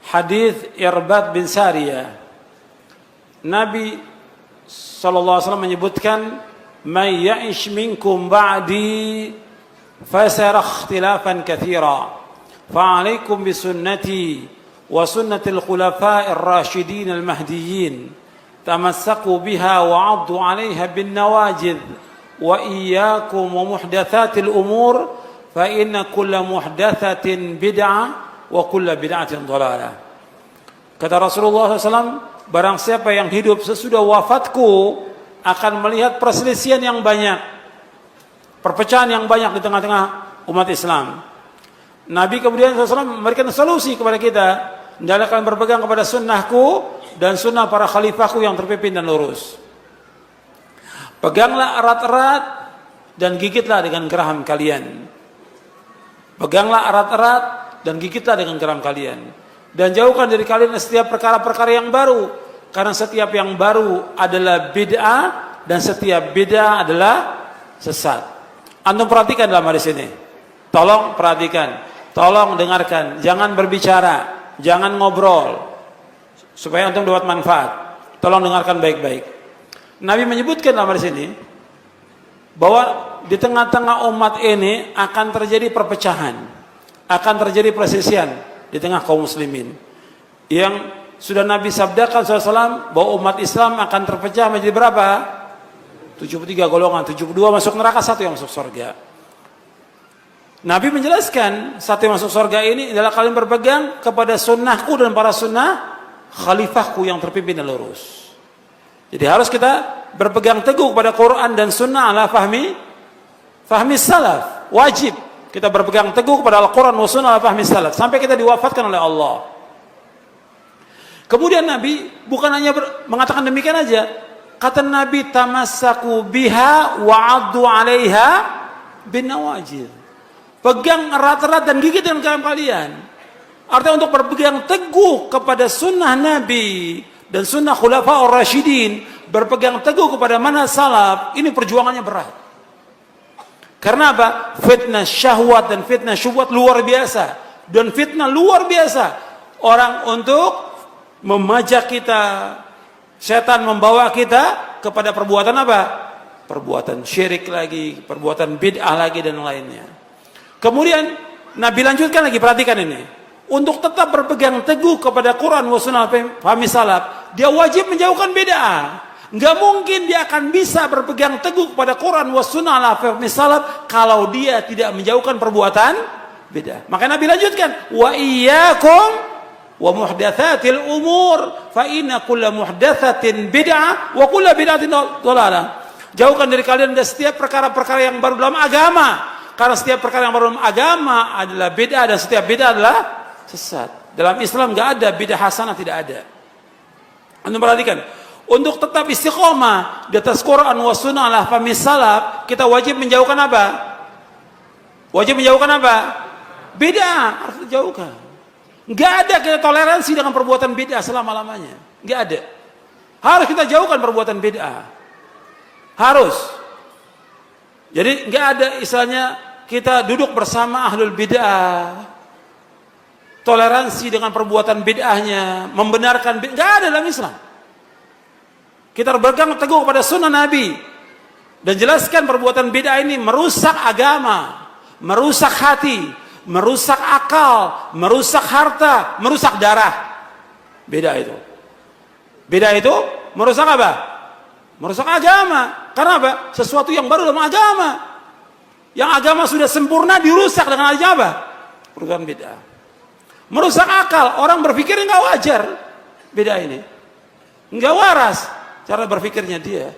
hadis Irbad bin Sariyah. Nabi SAW menyebutkan, "May ya'ish minkum ba'di fasara ikhtilafan katsira, fa'alaikum bisunnati wa sunnatil khulafa'ir rasyidin al-mahdiyyin, tamassaku biha wa 'addu 'alaiha bin nawajidh, wa iyyakum wa muhdatsatil umur, fa inna kulla muhdatsatin bid'ah wa kulla bid'atin dhalalah." Kata Rasulullah SAW, barang siapa yang hidup sesudah wafatku akan melihat perselisihan yang banyak, perpecahan yang banyak di tengah-tengah umat Islam. Nabi kemudian SAW memberikan solusi kepada kita, hendaklah kalian berpegang kepada sunnahku dan sunnah para khalifahku yang terpimpin dan lurus. Peganglah erat-erat dan gigitlah dengan geraham kalian. Peganglah erat-erat dan gigitlah dengan geraham kalian. Dan jauhkan dari kalian setiap perkara-perkara yang baru, karena setiap yang baru adalah bid'ah dan setiap bid'ah adalah sesat. Antum perhatikan dalam hadis ini. Tolong perhatikan. Tolong dengarkan, jangan berbicara, jangan ngobrol, supaya antum dapat manfaat. Tolong dengarkan baik-baik. Nabi menyebutkan dalam hadis ini bahwa di tengah-tengah umat ini akan terjadi perpecahan, akan terjadi perselisihan di tengah kaum muslimin. Yang sudah Nabi sabdakan SAW bahwa umat Islam akan terpecah menjadi berapa? 73 golongan, 72 masuk neraka, 1 yang masuk surga. Nabi menjelaskan, satu yang masuk surga ini adalah kalian berpegang kepada sunnahku dan para sunnah khalifahku yang terpimpin dan lurus. Jadi harus kita berpegang teguh kepada Quran dan sunnah ala fahmi salaf. Wajib kita berpegang teguh kepada Al-Quran wa sunnah ala fahmi salaf sampai kita diwafatkan oleh Allah. Kemudian Nabi bukan hanya mengatakan demikian aja. Kata Nabi, tamassaku biha wa 'addu 'alaiha bin nawajidh. Pegang erat-erat dan gigit dengan geraham kalian. Artinya untuk berpegang teguh kepada sunnah Nabi dan sunnah khulafa'ur rasyidin, berpegang teguh kepada manhaj salaf, ini perjuangannya berat. Karena apa? Fitnah syahwat dan fitnah syubhat luar biasa. Dan fitnah luar biasa. Orang untuk memajak kita, setan membawa kita kepada perbuatan apa? Perbuatan syirik lagi, perbuatan bid'ah lagi dan lainnya. Kemudian Nabi lanjutkan lagi, perhatikan ini. Untuk tetap berpegang teguh kepada Quran wa sunnah fahmi salaf, dia wajib menjauhkan bid'ah. Enggak mungkin dia akan bisa berpegang teguh kepada Quran wa sunnah fahmi salaf kalau dia tidak menjauhkan perbuatan bid'ah. Maka Nabi lanjutkan, wa iyyakum wa muhdatsatil umur, fa inna kulla muhdatsatin bid'ah wa kulla bid'atin dhalalah. Jauhkan dari kalian dari setiap perkara-perkara yang baru dalam agama. Karena setiap perkara yang baru dalam agama adalah bid'ah dan setiap bid'ah adalah sesat. Dalam Islam enggak ada bid'ah hasanah, tidak ada. Anda perhatikan, untuk tetap istiqomah di atas Quran wa sunnah ala fahmi salaf, kita wajib menjauhkan apa? Wajib menjauhkan apa? Bid'ah, harus dijauhkan. Enggak ada kita toleransi dengan perbuatan bid'ah selama-lamanya. Enggak ada. Harus kita jauhkan perbuatan bid'ah. Harus. Jadi enggak ada istilahnya kita duduk bersama ahlul bid'ah, toleransi dengan perbuatan bid'ahnya, membenarkan bid'ah, enggak ada dalam Islam. Kita berpegang teguh kepada sunnah Nabi dan jelaskan perbuatan bid'ah ini merusak agama, merusak hati, merusak akal, merusak harta, merusak darah. Bid'ah itu. Bid'ah itu merusak apa? Merusak agama. Karena apa? Sesuatu yang baru dalam agama. Yang agama sudah sempurna dirusak dengan adanya apa? Perbuatan bid'ah. Merusak akal. Orang berpikir enggak wajar. Bid'ah ini. Enggak waras cara berpikirnya dia.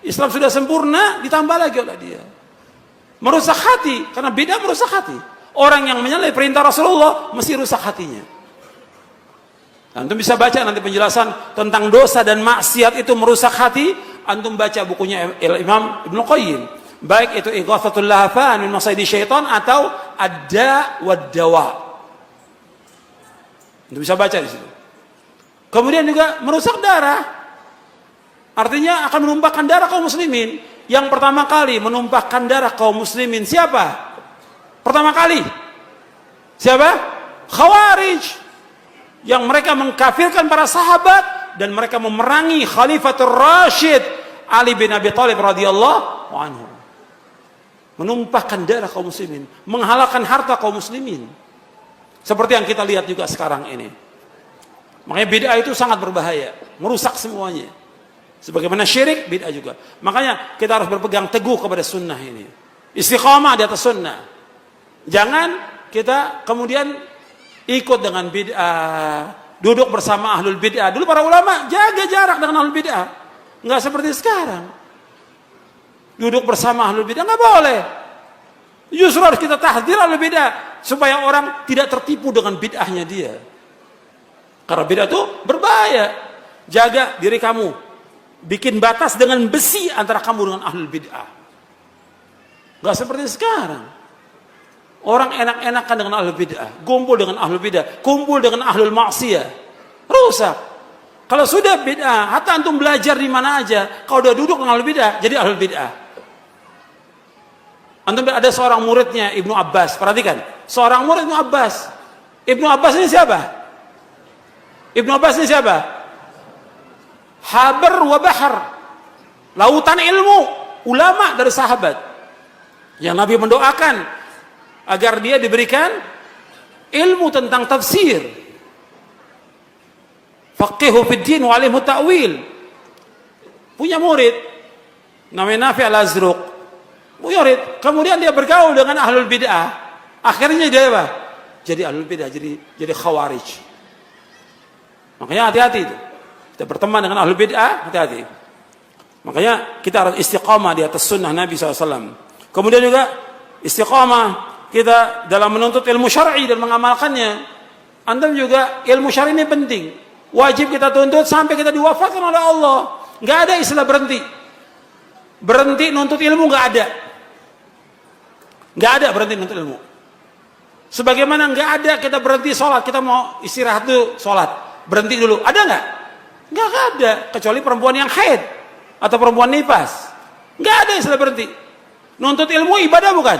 Islam sudah sempurna ditambah lagi oleh dia. Merusak hati. Karena bid'ah merusak hati. Orang yang menyalahi perintah Rasulullah mesti rusak hatinya. Antum bisa baca nanti penjelasan tentang dosa dan maksiat itu merusak hati. Antum baca bukunya Imam Ibnu Qayyim. Baik itu Ighatsatul Lahfan min Masaidi Syaitan atau Ad-Da' wad-Dawa. Antum bisa baca di situ. Kemudian juga merusak darah. Artinya akan menumpahkan darah kaum muslimin. Yang pertama kali menumpahkan darah kaum muslimin siapa? Pertama kali. Siapa? Khawarij. yang mereka mengkafirkan para sahabat dan mereka memerangi Khalifatul Rasyid Ali bin Abi Thalib radhiyallahu anhu. Menumpahkan darah kaum muslimin, menghalalkan harta kaum muslimin. Seperti yang kita lihat juga sekarang ini. Makanya bid'ah itu sangat berbahaya, merusak semuanya. Sebagaimana syirik, bid'ah juga. Makanya kita harus berpegang teguh kepada sunnah ini. Istiqamah di atas sunnah. Jangan kita kemudian ikut dengan bid'ah, duduk bersama ahlul bid'ah. Dulu para ulama jaga jarak dengan ahlul bid'ah. Enggak seperti sekarang. Duduk bersama ahlul bid'ah enggak boleh. Justru harus kita tahdzir ahlul bid'ah supaya orang tidak tertipu dengan bid'ahnya dia. Karena bid'ah itu berbahaya. Jaga diri kamu. Bikin batas dengan besi antara kamu dengan ahlul bid'ah. Enggak seperti sekarang. Orang enak-enakan dengan ahlul bid'ah, kumpul dengan ahlul bid'ah, kumpul dengan ahlul maksiyah. Rusak. Kalau sudah bid'ah, hatta antum belajar di mana aja, kalau udah duduk dengan ahlul bid'ah, jadi ahlul bid'ah. Antum ada seorang muridnya Ibnu Abbas, perhatikan. Seorang murid Ibnu Abbas. Ibnu Abbas ini siapa? Ibnu Abbas ini siapa? Habar wa bahar. Lautan ilmu, ulama dari sahabat. Yang Nabi mendoakan agar dia diberikan ilmu tentang tafsir. Faqihu fid din wa alimhu ta'wil. Punya murid namanya Nafi al-Azruq. Punya murid, kemudian dia bergaul dengan ahlul bid'ah. Akhirnya dia apa? Jadi ahlul bid'ah, jadi khawarij. Makanya hati-hati itu. Kita berteman dengan ahlul bid'ah, hati-hati. Makanya kita harus istiqamah di atas sunnah Nabi SAW. Kemudian juga istiqamah kita dalam menuntut ilmu syar'i dan mengamalkannya. Antum juga ilmu syar'i ini penting. Wajib kita tuntut sampai kita diwafatkan oleh Allah. Nggak ada istilah berhenti. Berhenti nuntut ilmu nggak ada. Nggak ada berhenti nuntut ilmu. Sebagaimana nggak ada kita berhenti sholat. Kita mau istirahat dulu sholat. Berhenti dulu. Ada nggak? Nggak ada. Kecuali perempuan yang haid atau perempuan nifas. Nggak ada istilah berhenti. Nuntut ilmu ibadah bukan?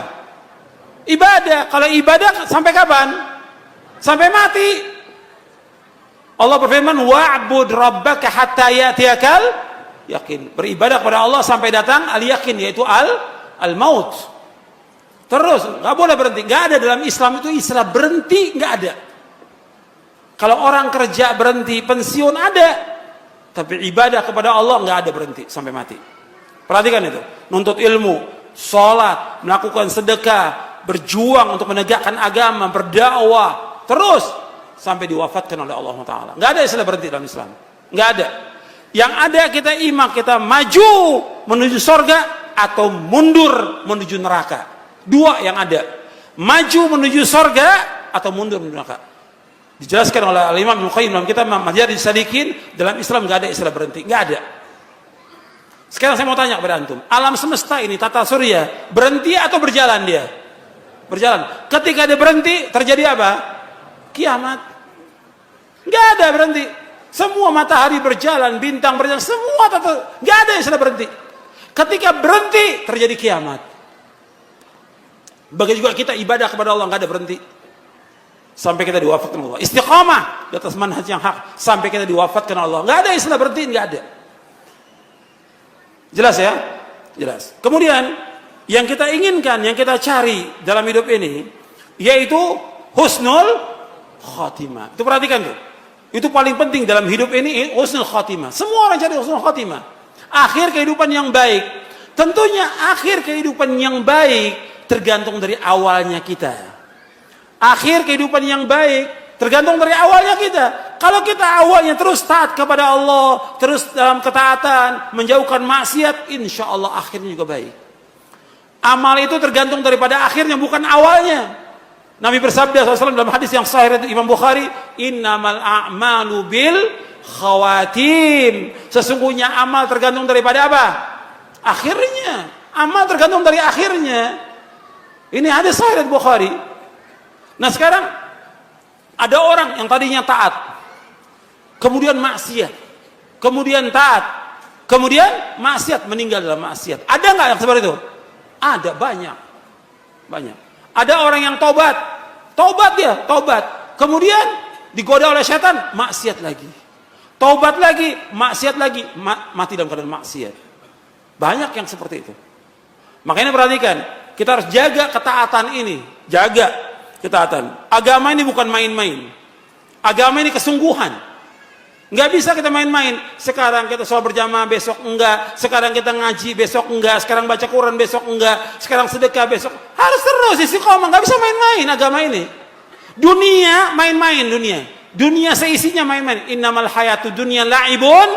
Ibadah. Kalau ibadah sampai kapan? Sampai mati. Allah berfirman, wa'bud rabbaka hatta ya'tiyakal yakin. Beribadah kepada Allah sampai datang al-yakin, yaitu al-maut. Terus, nggak boleh berhenti. Nggak ada dalam Islam itu istilah berhenti, nggak ada. Kalau orang kerja berhenti, pensiun ada. Tapi ibadah kepada Allah nggak ada berhenti sampai mati. Perhatikan itu. Nuntut ilmu, sholat, melakukan sedekah, berjuang untuk menegakkan agama, berdakwah, terus sampai diwafatkan oleh Allah Ta'ala. Nggak ada istilah berhenti dalam Islam. Nggak ada. Yang ada kita iman, kita maju menuju surga atau mundur menuju neraka. Dua yang ada. Maju menuju surga atau mundur menuju neraka. Dijelaskan oleh Al-Imam Ibnu Qayyim dalam kitab Madarij Salikin, dalam Islam nggak ada istilah berhenti. Nggak ada. Sekarang saya mau tanya kepada antum. Alam semesta ini, tata surya, berhenti atau berjalan dia? Berjalan. Ketika dia berhenti, terjadi apa? Kiamat. Nggak ada berhenti. Semua matahari berjalan, bintang berjalan, semua tata, nggak ada istilah berhenti. Ketika berhenti, terjadi kiamat. Bagi juga kita ibadah kepada Allah, nggak ada berhenti. Sampai kita diwafatkan Allah. Istiqamah di atas manhaj yang hak. Sampai kita diwafatkan Allah. Nggak ada istilah berhenti, nggak ada. Jelas ya? Jelas. Kemudian, yang kita inginkan, yang kita cari dalam hidup ini, yaitu husnul khatimah. Itu perhatikan tuh. Itu paling penting dalam hidup ini, husnul khatimah. Semua orang cari husnul khatimah. Akhir kehidupan yang baik. Tentunya akhir kehidupan yang baik tergantung dari awalnya kita. Akhir kehidupan yang baik tergantung dari awalnya kita. Kalau kita awalnya terus taat kepada Allah, terus dalam ketaatan, menjauhkan maksiat, insya Allah akhirnya juga baik. Amal itu tergantung daripada akhirnya, bukan awalnya. Nabi bersabda SAW dalam hadis yang sahih dari Imam Bukhari, innamal a'malu bil khawatim. Sesungguhnya amal tergantung daripada apa? Akhirnya. Amal tergantung dari akhirnya. Ini hadis sahih dari Bukhari. Nah sekarang ada orang yang tadinya taat, kemudian maksiat, kemudian taat, kemudian maksiat, meninggal dalam maksiat. Ada nggak yang seperti itu? Ada, banyak. Banyak. Ada orang yang tobat dia, tobat. Kemudian Digoda oleh setan, maksiat lagi. Taubat lagi, maksiat lagi, mati dalam keadaan maksiat. Banyak yang seperti itu. Makanya perhatikan, kita harus jaga ketaatan ini. Jaga ketaatan. Agama ini bukan main-main. Agama ini kesungguhan. Nggak bisa kita main-main. Sekarang kita sholat berjamaah, besok enggak. Sekarang kita ngaji, besok enggak. Sekarang baca Quran, besok enggak. Sekarang sedekah, besok. Harus terus istiqomah. Nggak bisa main-main agama ini. Dunia, main-main dunia. Dunia seisinya main-main. Innamal hayatu dunya la'ibun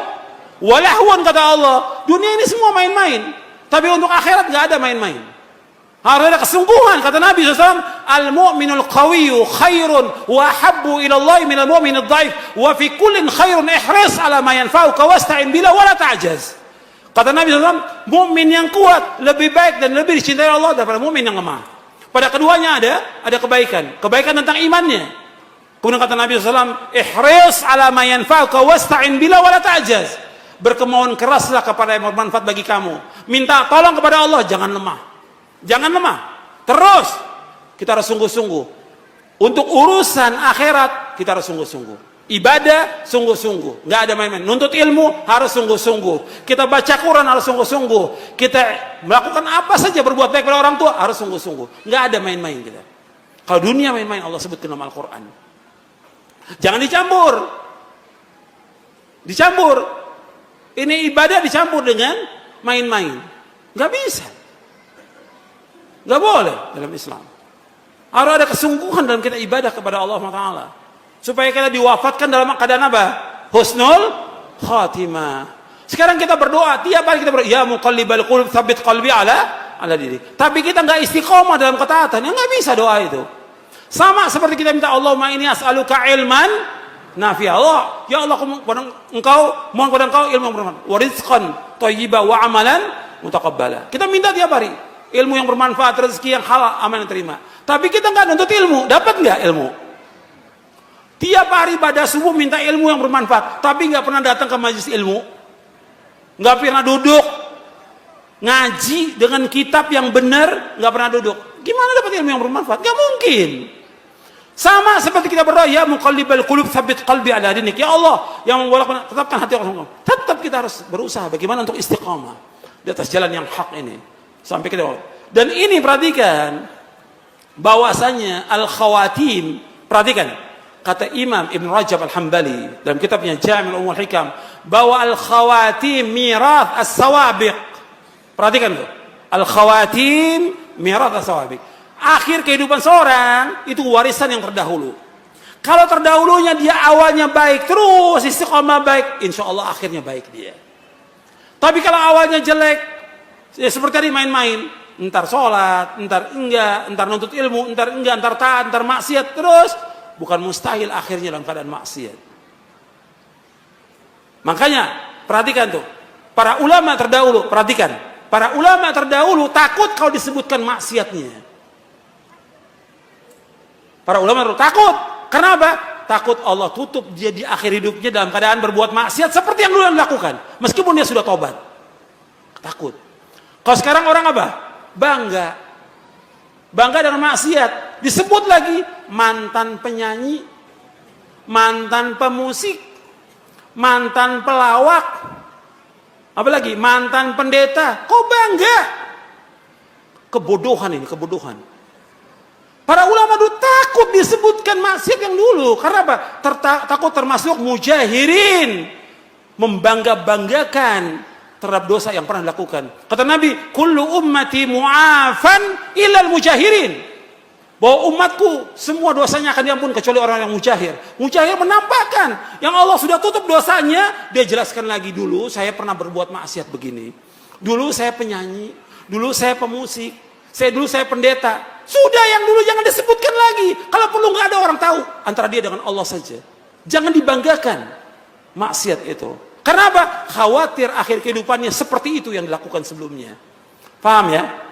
walahwan, kata Allah. Dunia ini semua main-main. Tapi untuk akhirat nggak ada main-main. Harus ada kesungguhan. Kata Nabi SAW, al-mu'minul qawiyyu khairun wa habbu ilallahi minal mu'minid dhaif wa fi kullin khairun ihris ala ma yanfa'uka wasta'in bila wa la ta'jaz. Kata Nabi SAW, mukmin yang kuat lebih baik dan lebih dicintai Allah daripada mukmin yang lemah. Pada keduanya ada kebaikan. Kebaikan tentang imannya. Kemudian kata Nabi SAW, ihris ala ma yanfa'uka wasta'in bila wa la ta'jaz. Berkemauan keraslah kepada yang bermanfaat bagi kamu. Minta tolong kepada Allah, jangan lemah. Jangan lemah. Terus kita harus sungguh-sungguh. Untuk urusan akhirat kita harus sungguh-sungguh. Ibadah sungguh-sungguh. Nggak ada main-main. Nuntut ilmu harus sungguh-sungguh. Kita baca Quran harus sungguh-sungguh. Kita melakukan apa saja berbuat baik kepada orang tua harus sungguh-sungguh. Nggak ada main-main kita. Kalau dunia main-main, Allah sebutkan dalam Al-Quran. Jangan dicampur. Dicampur. Ini ibadah dicampur dengan main-main. Nggak bisa. Nggak boleh dalam Islam. Harus ada kesungguhan dalam kita ibadah kepada Allah Taala, supaya kita diwafatkan dalam keadaan apa? Husnul khatimah. Sekarang kita berdoa, tiap hari kita berdoa, ya muqallibal qulub tsabbit qalbi ala diri. Tapi kita nggak istiqomah dalam ketaatan, ya nggak bisa doa itu. Sama seperti kita minta, Allahumma inni as'aluka ilman nafi'. Allah, ya Allah, mohon kepada Engkau ilmu yang bermanfaat, wa rizqan thayyiban wa amalan mutaqabbala. Kita minta tiap hari ilmu yang bermanfaat, rezeki yang halal, amal yang terima. Tapi kita nggak nuntut ilmu, dapat nggak ilmu? Tiap hari pada subuh minta ilmu yang bermanfaat, tapi nggak pernah datang ke majelis ilmu, nggak pernah duduk ngaji dengan kitab yang benar, nggak pernah duduk. Gimana dapat ilmu yang bermanfaat? Nggak mungkin. Sama seperti kita berdoa, ya muqallibal qulub tsabbit qalbi ala dinik. Ya Allah, yang membolak-balik tetapkan hati aku. Tetap kita harus berusaha bagaimana untuk istiqamah di atas jalan yang hak ini. Sampai kita. Dan ini perhatikan bahwasanya al-khawatim, perhatikan kata Imam Ibn Rajab Al-Hambali dalam kitabnya Jami' Ulumul Hikam, bahwa al-khawatim mirath as-sawabiq. Perhatikan tuh. Al-khawatim mirath as-sawabiq. Akhir kehidupan seorang itu warisan yang terdahulu. Kalau terdahulunya dia awalnya baik, terus istiqomah baik, insya Allah akhirnya baik dia. Tapi kalau awalnya jelek, ya seperti tadi main-main, entar sholat, entar enggak, entar nuntut ilmu, entar enggak, entar taat, entar maksiat, terus bukan mustahil akhirnya dalam keadaan maksiat. Makanya perhatikan tuh, para ulama terdahulu, perhatikan, para ulama terdahulu takut kalau disebutkan maksiatnya. Para ulama takut. Kenapa? Takut Allah tutup dia di akhir hidupnya dalam keadaan berbuat maksiat seperti yang dulu dilakukan, meskipun dia sudah tobat. Takut. Kalau sekarang orang apa? Bangga. Bangga dengan maksiat. Disebut lagi mantan penyanyi, mantan pemusik, mantan pelawak, apalagi mantan pendeta. Kok bangga? Kebodohan ini, kebodohan. Para ulama dulu takut disebutkan maksiat yang dulu. Karena apa? Takut termasuk mujahirin, membangga-banggakan terhadap dosa yang pernah dilakukan. Kata Nabi, kullu ummati mu'afan illal mujahirin. Bahwa umatku semua dosanya akan diampun kecuali orang yang mujahir. Mujahir menampakkan yang Allah sudah tutup dosanya. Dia jelaskan lagi, dulu saya pernah berbuat maksiat begini. Dulu saya penyanyi, dulu saya pemusik, dulu saya pendeta. Sudah yang dulu jangan disebutkan lagi. Kalau perlu nggak ada orang tahu, antara dia dengan Allah saja. Jangan dibanggakan maksiat itu. Karena apa? Khawatir akhir kehidupannya seperti itu yang dilakukan sebelumnya. Paham ya?